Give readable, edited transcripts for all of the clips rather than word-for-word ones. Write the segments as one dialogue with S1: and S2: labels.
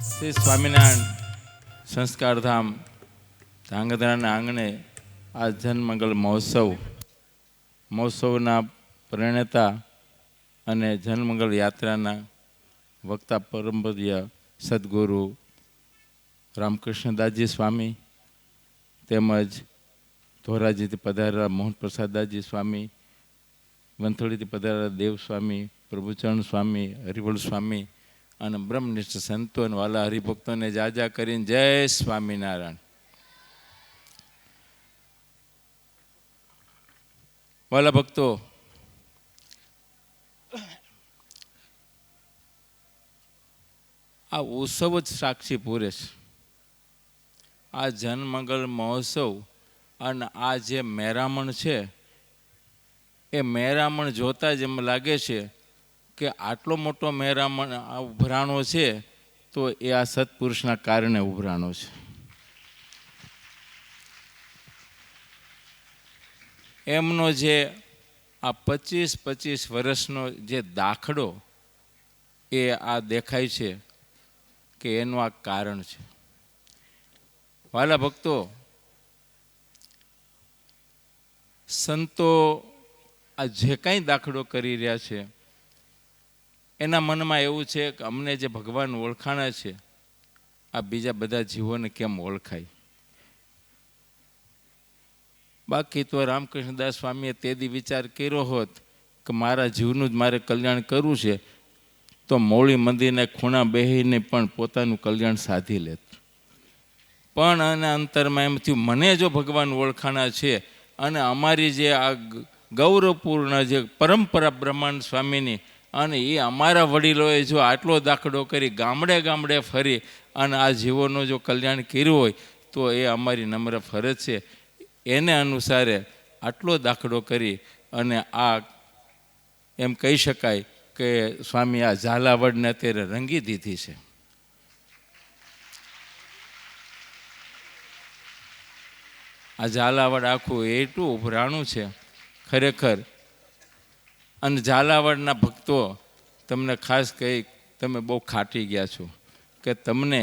S1: શ્રી સ્વામિનારાયણ સંસ્કારધામ ધાંગધ્રાના આંગણે આ જનમંગલ મહોત્સવના પ્રણેતા અને જનમંગલ યાત્રાના વક્તા પરમપદીય સદગુરુ રામકૃષ્ણદાસજી સ્વામી તેમજ ધોરાજીથી પધારેલા મોહનપ્રસાદદાસજી સ્વામી, વંથલીથી પધારેલા દેવ સ્વામી, પ્રભુચરણ સ્વામી, હરિવળ સ્વામી અને બ્રહ્મનિષ્ઠ સંતો અને વાલા હરિભક્તોને જાજા કરીને જય સ્વામિનારાયણ. વાલા ભક્તો, આ ઉત્સવ જ સાક્ષી પૂરે છે. આ જનમંગલ મહોત્સવ અને આ જે મેરામણ છે એ મેરામણ જોતા જ એમ લાગે છે કે આટલો મોટો મેરામણ ઉભરાણો છે તો એ આ સત્પુરુષના કારણે ઉભરાણો છે. એમનો જે આ 25 વર્ષનો જે દાખલો એ આ દેખાય છે કે એનું આ કારણ છે. વાલા ભક્તો, સંતો આ જે કાંઈ દાખલો કરી રહ્યા છે એના મનમાં એવું છે કે અમને જે ભગવાન ઓળખાણા છે આ બીજા બધા જીવોને કેમ ઓળખાય. બાકી તો રામકૃષ્ણદાસ સ્વામીએ તેદી વિચાર કર્યો હોત કે મારા જીવનું જ મારે કલ્યાણ કરવું છે તો મૌળી મંદિરના ખૂણા બેહીને પણ પોતાનું કલ્યાણ સાધી લેત. પણ આના અંતરમાં એમ થયું મને જો ભગવાન ઓળખાણા છે અને અમારી જે આ ગૌરવપૂર્ણ જે પરંપરા બ્રહ્માંડ સ્વામીની અને એ અમારા વડીલોએ જો આટલો દાખલો કરી ગામડે ગામડે ફરી અને આ જીવોનું જો કલ્યાણ કર્યું હોય તો એ અમારી નમ્ર ફરજ છે. એને અનુસારે આટલો દાખલો કરી અને આ એમ કહી શકાય કે સ્વામી આ ઝાલાવાડને અત્યારે રંગી દીધી છે. આ ઝાલાવાડ આખું એટલું ઉભરાણું છે ખરેખર. અને ઝાલાવાડના ભક્તો તમને ખાસ કહી તમે બહુ ખાટી ગયા છો કે તમને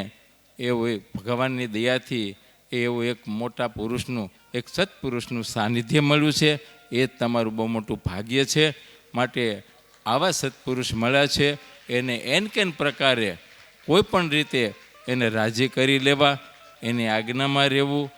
S1: એવું ભગવાનની દયાથી એવું એક મોટા પુરુષનું, એક સત્પુરુષનું સાનિધ્ય મળ્યું છે. એ જ તમારું બહુ મોટું ભાગ્ય છે. માટે આવા સત્પુરુષ મળ્યા છે એને એન પ્રકારે કોઈ પણ રીતે એને રાજી કરી લેવા, એની આજ્ઞામાં રહેવું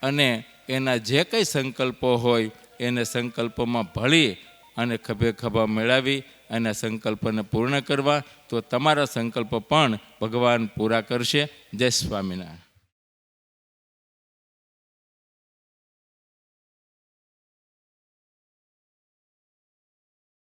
S1: અને એના જે કંઈ સંકલ્પો હોય એને સંકલ્પોમાં ભળી અને ખભે ખભા મેળવી અને સંકલ્પને પૂર્ણ કરવા તો તમારા સંકલ્પ પણ ભગવાન પૂરા કરશે. જય સ્વામિનારાયણ.